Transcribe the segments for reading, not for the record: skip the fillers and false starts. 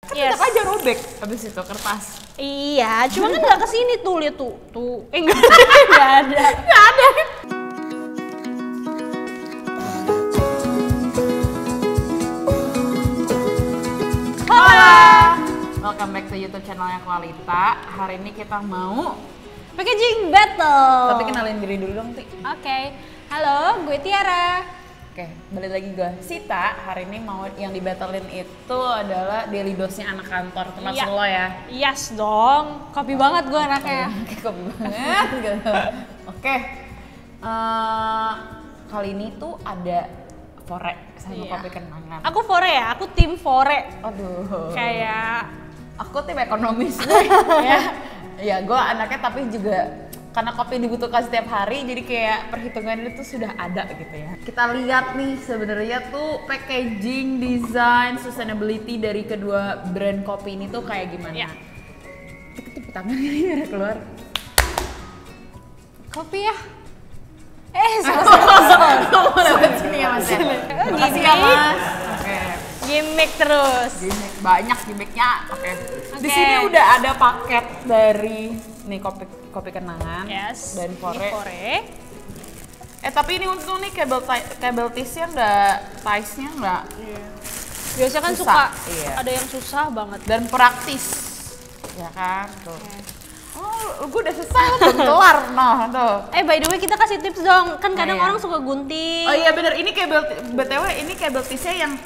Kan tetap aja robek abis itu kertas. Iya, cuma kan nggak kesini tuh, lihat tuh. Nggak ada. Nggak ada. Halo, welcome back to YouTube channelnya Kualita. Hari ini kita mau Packaging battle. tapi kenalin diri dulu dong, Ti. Oke. Halo, gue Tiara. Oke, balik lagi gue Sita. Hari ini mau yang dibattlein itu adalah daily dose-nya anak kantor tempat Iya. lo ya. Yes dong, kopi banget gue anaknya. Kopi banget gitu. Oke, kali ini tuh ada Fore sama Iya. kopi kenangan. Aku Fore ya, aku tim Fore. Aduh. Kayak Aku tim ekonomis ya. Ya, gue anaknya tapi juga karena kopi dibutuhkan setiap hari, jadi kayak perhitungannya itu sudah ada gitu ya. Kita lihat nih sebenarnya tuh packaging, design, sustainability dari kedua brand kopi ini tuh kayak gimana. Iya. Tepuk tangan ini biar keluar. kopi ya. Salah. Kamu lewat sini ya Mas ya? Makasih ya Mas. Oke. Gimmick terus. Gimmick, banyak gimmicknya. Oke. Di Oke. sini udah ada paket dari nih kopi kenangan Yes. dan Ini Fore. Fore. Tapi ini untung nih kabel tisnya nggak, ties-nya nggak, Biasanya kan Susah, suka iya. ada yang susah banget. dan praktis, ya kan tuh. Oh, gue udah selesai lo belum kelar, nah tuh. By the way kita kasih tips dong, kan kadang iya. orang suka gunting. Oh iya bener, ini BTW ini kabel tisnya yang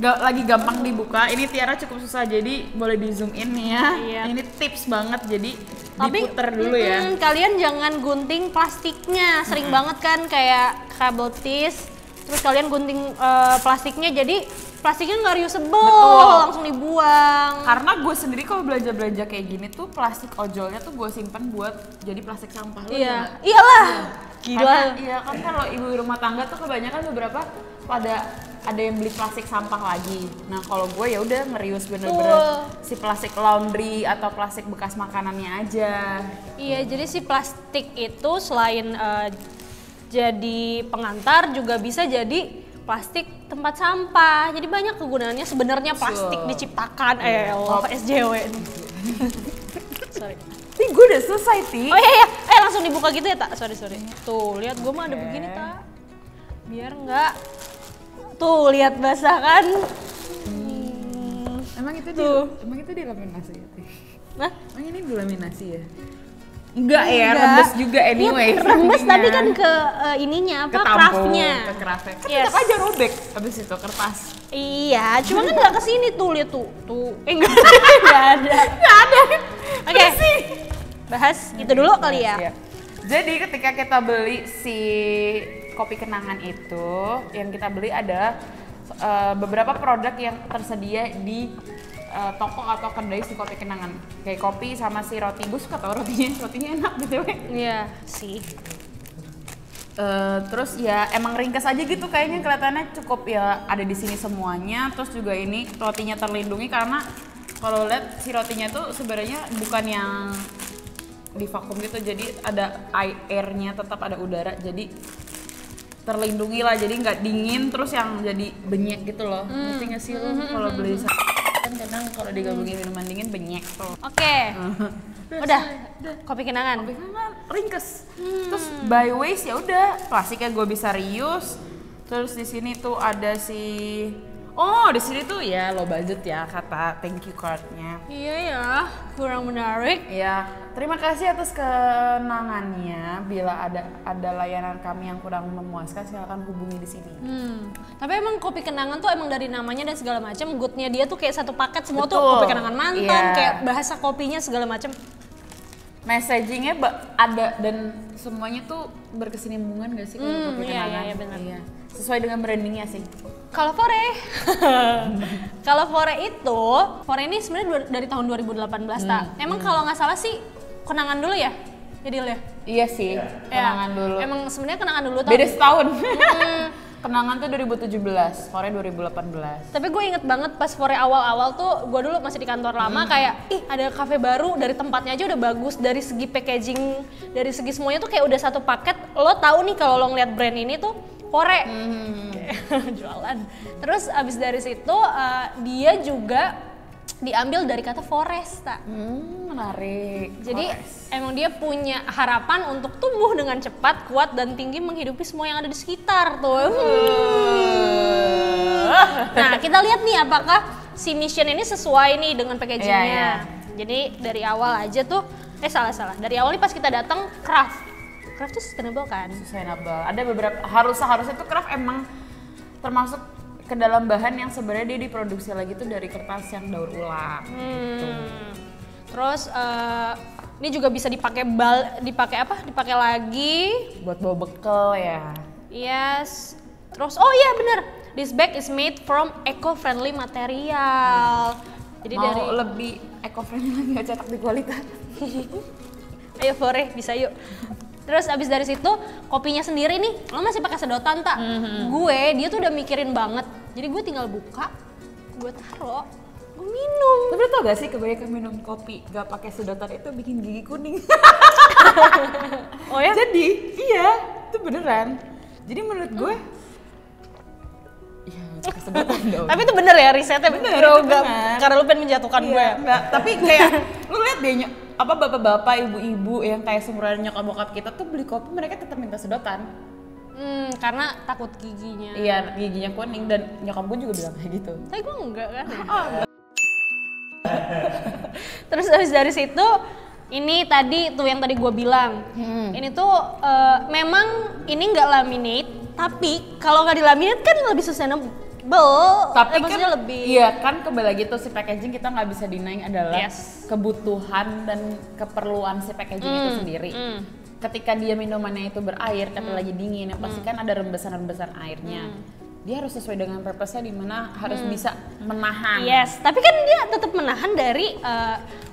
lagi gampang dibuka. Ini Tiara cukup susah, jadi boleh di zoom in nih ya. Iya. Ini tips banget, jadi Tapi diputer dulu ya. kalian jangan gunting plastiknya. Sering banget kan kayak kabel tis, terus kalian gunting plastiknya, jadi plastiknya nggak reusable, Betul. langsung dibuang. Karena gue sendiri kalau belanja kayak gini tuh plastik ojolnya tuh gue simpan buat jadi plastik sampah. Lo Iya, juga? iyalah. Gila. Karena, iya kan kalau ibu rumah tangga tuh kebanyakan beberapa pada ada yang beli plastik sampah lagi. Nah kalau gue ya udah nge-reuse bener-bener si plastik laundry atau plastik bekas makanannya aja. Iya, jadi si plastik itu selain jadi pengantar juga bisa jadi plastik tempat sampah. Jadi banyak kegunaannya sebenarnya plastik Betul. diciptakan. SJW nih. Sorry. Ih gue udah selesai Ti. Oh iya, langsung dibuka gitu ya tak? Sorry. Tuh, lihat gue mah ada begini tak? Biar enggak. Tuh, lihat basah kan? Emang itu Tuh. emang itu dilaminasi ya Ti? Nah, Emang ini dilaminasi ya? Enggak ya, Enggak. rembes juga anyway. ya, rembes intinya. tapi kan ke ininya apa? Ke tampung, Craftnya. ke craftnya. Kan Yes. tetap aja robek abis itu kertas. Iya, cuma kan nggak kesini tuh, lihat tuh. Nggak ada. Nggak ada. Oke, bahas itu dulu kali ya. Iya. Jadi ketika kita beli si kopi kenangan itu, yang kita beli ada beberapa produk yang tersedia di toko atau kedai si kopi kenangan. Kayak kopi sama si roti. Gue suka tau rotinya enak gitu. Iya sih. Terus ya emang ringkas aja gitu kayaknya, kelihatannya cukup ya ada di sini semuanya. Terus juga ini rotinya terlindungi karena kalau lihat si rotinya tuh sebenarnya bukan yang di vakum gitu, jadi ada airnya, tetap ada udara, jadi terlindungi lah, jadi nggak dingin terus yang jadi benyek gitu loh. Ngerti nggak sih lo kalau beli kan kadang kalau digabungin minuman dingin benyek tuh. Oke, udah. Kopi kenangan. Kopi kan ringkes. Terus by waste ya udah, plastiknya gue bisa reuse. Terus di sini tuh ada di sini tuh ya low budget ya kata thank you card-nya. Iya ya, kurang menarik. Ya, terima kasih atas kenangannya. Bila ada layanan kami yang kurang memuaskan, silakan hubungi di sini. Tapi emang kopi kenangan tuh emang dari namanya dan segala macam, goodnya dia tuh kayak satu paket semua tuh Betul. kopi kenangan mantan, Iya. kayak bahasa kopinya segala macam. Messagingnya ada dan semuanya tuh berkesinambungan gak sih kalau kopi iya, kenangan? iya, benar. Iya. Sesuai dengan brandingnya sih. Kalau Fore itu, Fore ini sebenarnya dari tahun 2018 tak. Emang kalau nggak salah sih kenangan dulu ya, jadi ya. Iya sih, kenangan dulu. Emang sebenarnya kenangan dulu. Beda setahun. Kenangan tuh 2017, Fore 2018. Tapi gue inget banget pas Fore awal-awal tuh, gue dulu masih di kantor lama kayak, ada kafe baru, dari tempatnya aja udah bagus, dari segi packaging, dari segi semuanya tuh kayak udah satu paket. Lo tahu nih kalau lo ngeliat brand ini tuh Fore, jualan. Terus abis dari situ dia juga diambil dari kata foresta. Menarik. Jadi Forest. emang dia punya harapan untuk tumbuh dengan cepat, kuat dan tinggi menghidupi semua yang ada di sekitar tuh. Nah, kita lihat nih apakah si mission ini sesuai nih dengan packagingnya. Iya. Jadi dari awal aja tuh, salah. Dari awal nih pas kita datang craft tuh sustainable kan? Sustainable. Ada beberapa harusnya tuh craft emang termasuk ke dalam bahan yang sebenarnya dia diproduksi lagi tuh dari kertas yang daur ulang. Gitu. Terus ini juga bisa dipakai dipakai lagi. Buat bawa bekal ya. Yes. Terus oh iya bener, this bag is made from eco-friendly material. Jadi Mau dari lebih eco-friendly lagi nggak cetak di kualitas. ayo Fore, bisa yuk. Terus abis dari situ kopinya sendiri nih, lo masih pakai sedotan tak? Dia tuh udah mikirin banget. Jadi gue tinggal buka, gue taro, gue minum. Tapi lo tau gak sih kebanyakan minum kopi gak pakai sedotan itu bikin gigi kuning. Oh ya? Jadi iya, itu beneran. Jadi menurut gue ya pakai sedotan dong. Tapi itu bener ya risetnya? Bener, Bro, itu enggak, bener. karena lu pengen menjatuhkan gue ya? Enggak, tapi kayak lu lihat deh apa bapak-bapak, ibu-ibu yang kayak seumuran nyokap bokap kita tuh beli kopi mereka tetap minta sedotan. Karena takut giginya. Iya, giginya kuning dan nyokap gue juga bilang kayak gitu. Tapi gue enggak kan ya? Terus habis dari situ, ini tadi tuh yang tadi gue bilang. Ini tuh memang ini nggak laminate, tapi kalau nggak dilaminate kan lebih sustainable. Tapi maksudnya kan lebih. iya kan kembali lagi tuh si packaging kita nggak bisa deny adalah Yes. kebutuhan dan keperluan si packaging itu sendiri. Ketika dia minumannya itu berair, kata lagi dingin, yang pasti kan ada rembesan-rembesan airnya. Dia harus sesuai dengan purpose-nya di mana harus bisa menahan. Yes, tapi kan dia tetap menahan dari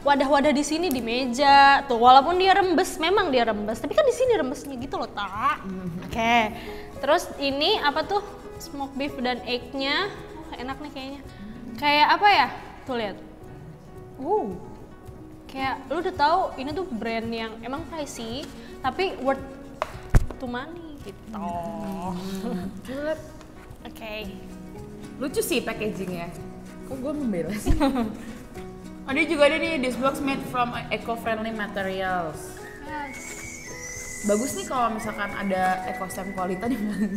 wadah-wadah di sini di meja tuh, walaupun dia rembes, memang dia rembes, tapi kan di sini rembesnya gitu loh tak. Oke. Terus ini apa tuh smoke beef dan egg-nya, enak nih kayaknya. Kayak apa ya? Tuh lihat. Kayak lu udah tahu ini tuh brand yang emang pricey, tapi worth to money gitu. Oke. Lucu sih packagingnya. Kok gue membela sih? Oh, dia juga ada nih, this box made from eco-friendly materials. Yes. Bagus nih kalau misalkan ada ekosistem kualitas di mana.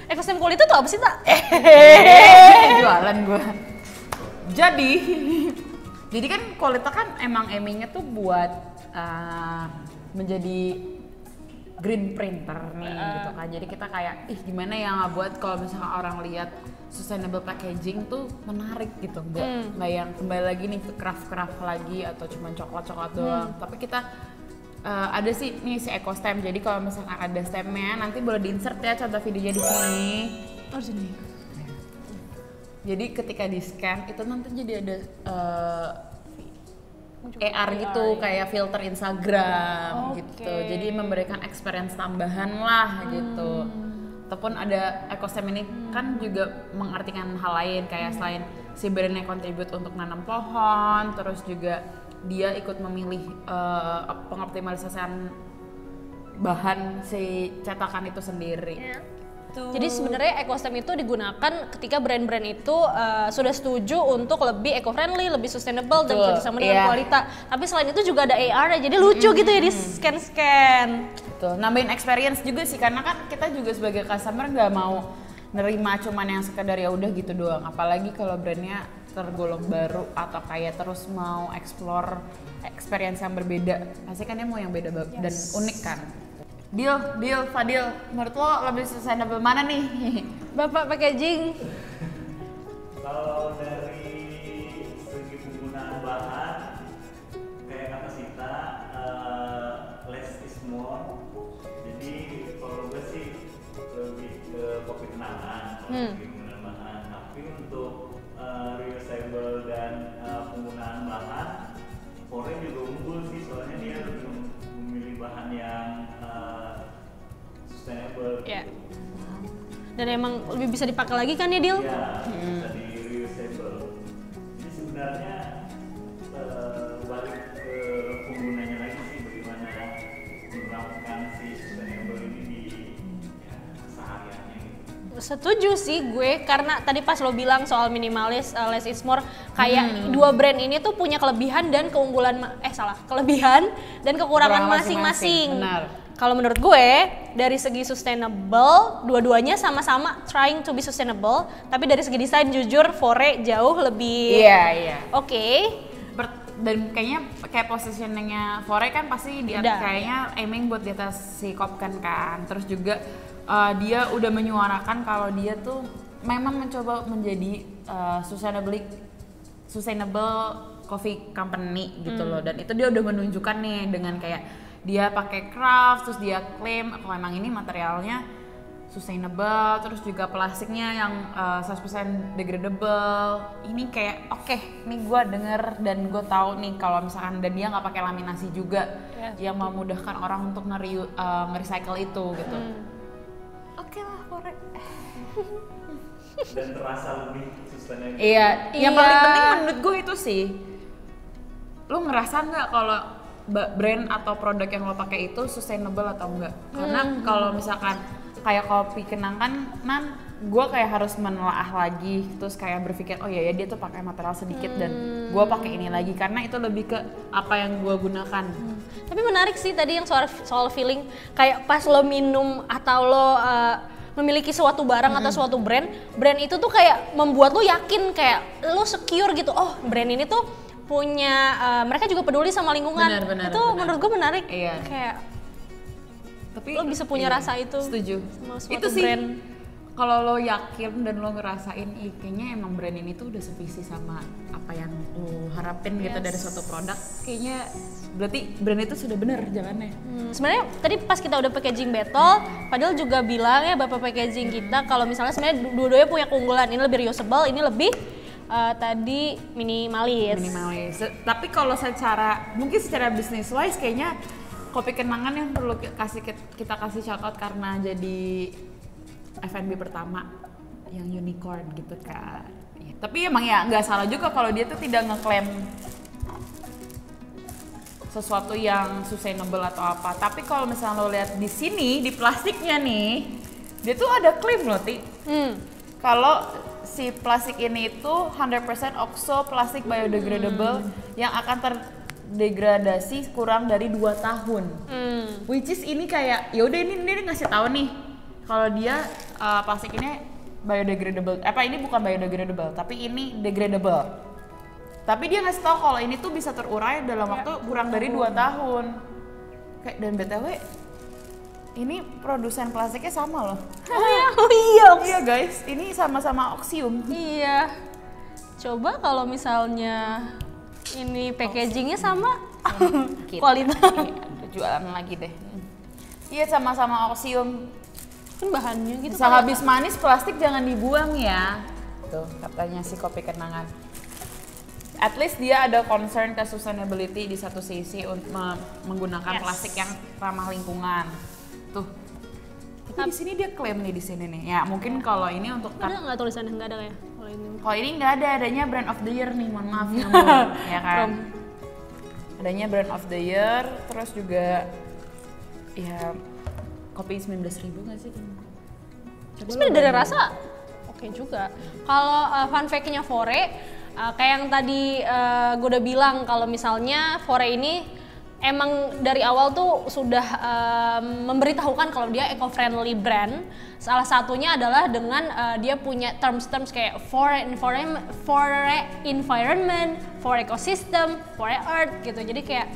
Ekosistem kualitas tuh apa sih tak? Jualan gue. Jadi kan kualitas kan emang aimingnya tuh buat menjadi green printer nih gitu kan. Jadi kita kayak gimana ya nggak buat kalau misalkan orang lihat sustainable packaging tuh menarik gitu, nggak yang kembali lagi nih ke craft lagi atau cuma coklat doang. Tapi kita ada sih nih si EcoStem. Jadi kalau misalkan ada stemnya nanti boleh di-insert ya contoh videonya di sini. Oh sini. Jadi ketika di scan itu nanti jadi ada AR gitu, kayak filter Instagram gitu. Jadi memberikan experience tambahan lah gitu. Ataupun ada ekosistem ini kan juga mengartikan hal lain kayak selain si brandnya kontribut untuk nanam pohon, terus juga dia ikut memilih pengoptimalisasian bahan si cetakan itu sendiri. Jadi sebenarnya ekosistem itu digunakan ketika brand-brand itu sudah setuju untuk lebih eco-friendly, lebih sustainable dan kerjasama dengan kualitas. Tapi selain itu juga ada AR, jadi lucu gitu ya di scan-scan. Betul, nambahin experience juga sih karena kan kita juga sebagai customer nggak mau nerima cuman yang sekedar ya udah gitu doang. Apalagi kalau brandnya tergolong baru atau kayak terus mau explore experience yang berbeda, pasti kan dia mau yang beda dan unik kan. Deal, Fadil, menurut lo lebih sustainable mana nih? Bapak packaging. Kalau dari segi penggunaan bahan, kayak kata Sita, less is more. Jadi kalau gue sih lebih ke kopi kenangan, kalau segi penggunaan bahan. Tapi untuk reusable dan penggunaan bahan, Fore juga unggul sih, soalnya dia lebih memilih bahan yang sustainable. Ya. Dan emang lebih bisa dipakai lagi kan ya, Dil? Ya, bisa di reusable. Jadi sebenarnya balik ke penggunanya lagi sih, bagaimana menerapkan si sustainable ini di sehariannya gitu. Setuju sih gue, karena tadi pas lo bilang soal minimalis, less is more, kayak dua brand ini tuh punya kelebihan dan keunggulan, kelebihan dan kekurangan masing-masing. Benar. Kalau menurut gue, dari segi sustainable, dua-duanya sama-sama trying to be sustainable, tapi dari segi desain jujur Fore jauh lebih oke. Dan kayaknya kayak positioningnya Fore kan pasti di atas, kayaknya aiming buat di atas si Kopken kan. Terus juga dia udah menyuarakan kalau dia tuh memang mencoba menjadi sustainable coffee company gitu loh. Dan itu dia udah menunjukkan nih dengan kayak dia pakai craft, terus dia klaim kalau emang ini materialnya sustainable, terus juga plastiknya yang 100% degradable. Ini kayak oke, nih gue denger dan gue tahu nih kalau misalkan, dan dia nggak pakai laminasi juga, yang memudahkan orang untuk nge-recycle itu gitu. Oke lah, Fore. Dan terasa lebih sustainable. Iya, yang paling penting menurut gue itu sih, lu ngerasa nggak kalau brand atau produk yang lo pakai itu sustainable atau enggak? Karena kalau misalkan kayak kopi kenangan, gue kayak harus menelaah lagi, terus kayak berpikir oh iya ya dia tuh pakai material sedikit dan gue pakai ini lagi, karena itu lebih ke apa yang gue gunakan. Tapi menarik sih tadi yang soal feeling, kayak pas lo minum atau lo memiliki suatu barang atau suatu brand itu tuh kayak membuat lo yakin, kayak lo secure gitu, oh brand ini tuh punya, mereka juga peduli sama lingkungan. Itu menurut gue menarik. Iya. Kayak tapi lo bisa punya rasa itu. Setuju. Sama suatu itu sih brand. Kalau lo yakin dan lo ngerasain, kayaknya emang brand ini tuh udah sevisi sama apa yang lo harapin gitu dari suatu produk, kayaknya berarti brand itu sudah benar jalannya. Sebenarnya tadi pas kita udah packaging battle, Fadil juga bilang ya bapak packaging kita kalau misalnya sebenarnya dua-duanya punya keunggulan, ini lebih reusable, ini lebih tadi minimalis. Tapi kalau mungkin secara business wise kayaknya kopi kenangan yang perlu kita kasih shout out karena jadi F&B pertama yang unicorn gitu kan. Ya, tapi emang ya nggak salah juga kalau dia tuh tidak ngeklaim sesuatu yang sustainable atau apa. Tapi kalau misalnya lo lihat di sini di plastiknya nih, dia tuh ada klaim loh Ti. Kalau si plastik ini itu 100% oxo plastik biodegradable yang akan terdegradasi kurang dari 2 tahun. Which is ini kayak ya udah ini ngasih tahu nih kalau dia plastik ini biodegradable. Ini bukan biodegradable, tapi ini degradable. Tapi dia ngasih tahu kalau ini tuh bisa terurai dalam waktu kurang dari 2 tahun. Kayak dan BTW ini produsen plastiknya sama loh. Oh iya. Iya guys, ini sama-sama Oxium. Iya. Coba kalau misalnya ini packagingnya sama, kualitas. Jualan lagi deh. Iya sama-sama Oxium. Kan bahannya gitu. Sehabis manis plastik jangan dibuang ya. Tuh katanya si kopi kenangan. At least dia ada concern ke sustainability di satu sisi untuk menggunakan plastik yang ramah lingkungan. Tuh. Tapi di sini dia klaim nih di sini nih. Ya mungkin kalau ini untuk ada nggak tulisannya, nggak ada ya kalau ini? Kalau ini nggak ada, adanya brand of the year nih, mohon maaf ya, ya kan. Adanya brand of the year, terus juga ya kopi 19.000 nggak sih? Sebenarnya dari rasa oke juga. Kalau fun fact-nya Fore, kayak yang tadi gue udah bilang kalau misalnya Fore ini emang dari awal tuh sudah memberitahukan kalau dia eco-friendly brand. Salah satunya adalah dengan dia punya terms kayak for environment, for ecosystem, for earth gitu. Jadi kayak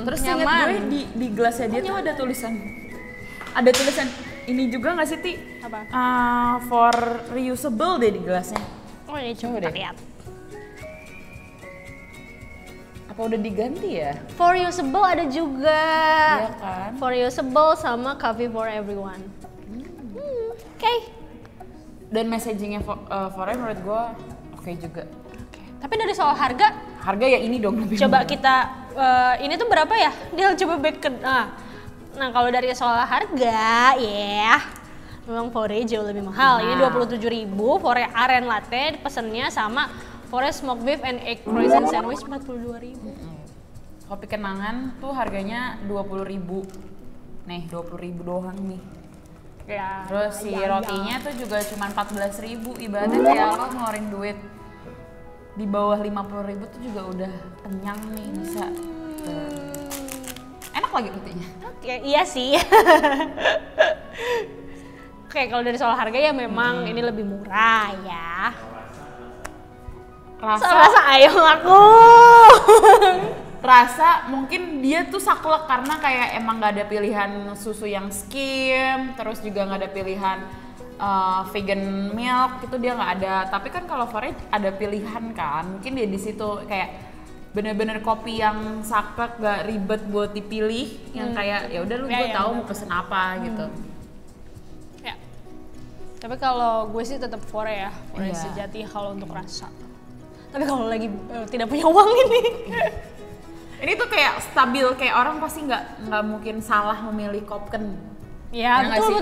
terus nyaman. ingat gue di gelasnya dia tuh ada tulisan. Ada tulisan ini juga nggak sih Ti? Apa? For reusable deh di gelasnya. Oh ini coba deh. lihat. Apa udah diganti ya? For reusable ada juga. Iya kan? For reusable sama coffee for everyone. Oke. Dan messagingnya Fore menurut gue oke juga. Tapi dari soal harga ya ini dong lebih coba murah. kita ini tuh berapa ya? Dia coba back ke nah kalau dari soal harga memang Fore jauh lebih mahal. Ini 27.000 Fore Aren Latte pesennya sama Fore Smoked Beef and Egg Croissant Sandwich 42.000. Kopi kenangan tuh harganya 20.000. Nih 20.000 doang nih. Ya. Terus si ya, rotinya tuh juga cuma 14.000, ibaratnya kayak lo ngeluarin duit di bawah 50.000 tuh juga udah kenyang nih bisa. Enak lagi rotinya. Oke, iya sih. Oke, kalau dari soal harga ya memang ini lebih murah ya. Rasa ayo aku. Rasa mungkin dia tuh saklek karena kayak emang nggak ada pilihan susu yang skim, terus juga nggak ada pilihan vegan milk itu dia nggak ada. Tapi kan kalau Forage ada pilihan kan, mungkin dia di situ kayak bener-bener kopi yang saklek, gak ribet buat dipilih, yang kayak ya udah lu gue tahu mau pesen apa gitu. Ya. Tapi kalau gue sih tetap Fore ya, Fore Iya. sejati kalau untuk rasa. Tapi kalau lagi tidak punya uang ini. Ini tuh kayak stabil, kayak orang pasti nggak mungkin salah memilih Kopken. Ya, Ya nggak sih?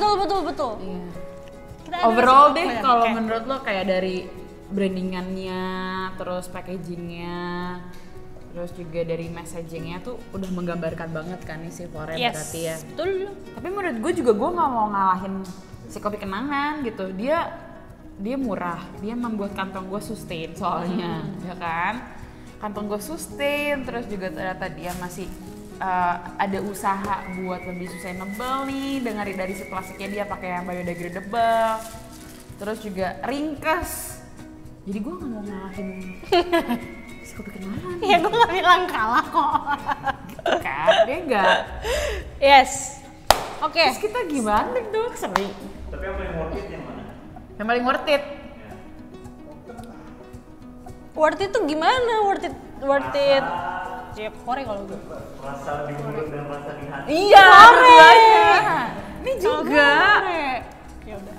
betul. Iya. Kita ada Overall rasa deh, apa ya? kalau Oke. menurut lo kayak dari brandingannya, terus packagingnya, terus juga dari messagingnya tuh udah menggambarkan banget kan nih si Fore berarti ya. Betul. Tapi menurut gue juga gue nggak mau ngalahin si kopi kenangan gitu. Dia murah, dia membuat kantong gue sustain soalnya, ya kan? Kantong gue sustain, terus juga ternyata dia masih ada usaha buat lebih sustainable nih, dari si plastiknya dia pakai yang biodegradable, terus juga ringkes. Jadi gue nggak mau ngalahin si kopi kenangan, Ya gue gak bilang kalah kok. kan? Dia enggak. Yes. Oke. Terus kita gimana tuh sering? Tapi yang paling worth it yang mana? Yang paling worth it. Worth it tuh gimana? Worth it. Ya Fore kalau gue. Rasa di mulut dan rasa di hati. Iya, dua-duanya. Ini juga. Ya udah.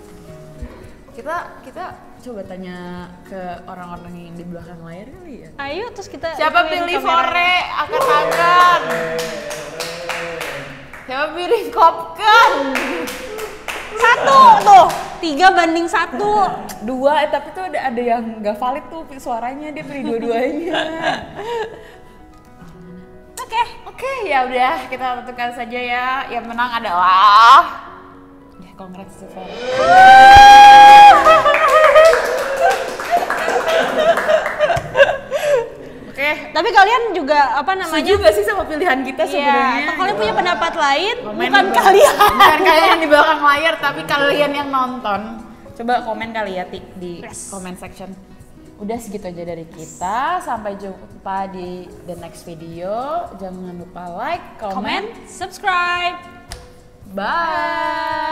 Kita coba tanya ke orang-orang yang di belakang layar kali ya. Ayo terus kita Siapa ituin pilih kamera. Fore? Angkat-angkat. Siapa pilih Kopken? 1 tuh. 3-1. 2, tapi tuh ada yang nggak valid tuh suaranya, dia pilih dua-duanya. Oke, ya udah kita tentukan saja ya. Yang menang adalah ya, congrats to Fore. Oke, Tapi kalian juga apa namanya? setuju gak sih sama pilihan kita Iya, sebenarnya? atau kalian punya pendapat lain? Komen Bukan di bawah. kalian. Bukan kalian yang di belakang layar, tapi kalian yang nonton. Coba komen kali ya di Yes. comment section. Udah segitu aja dari kita. Sampai jumpa di the next video. Jangan lupa like, comment, Comment, subscribe. bye.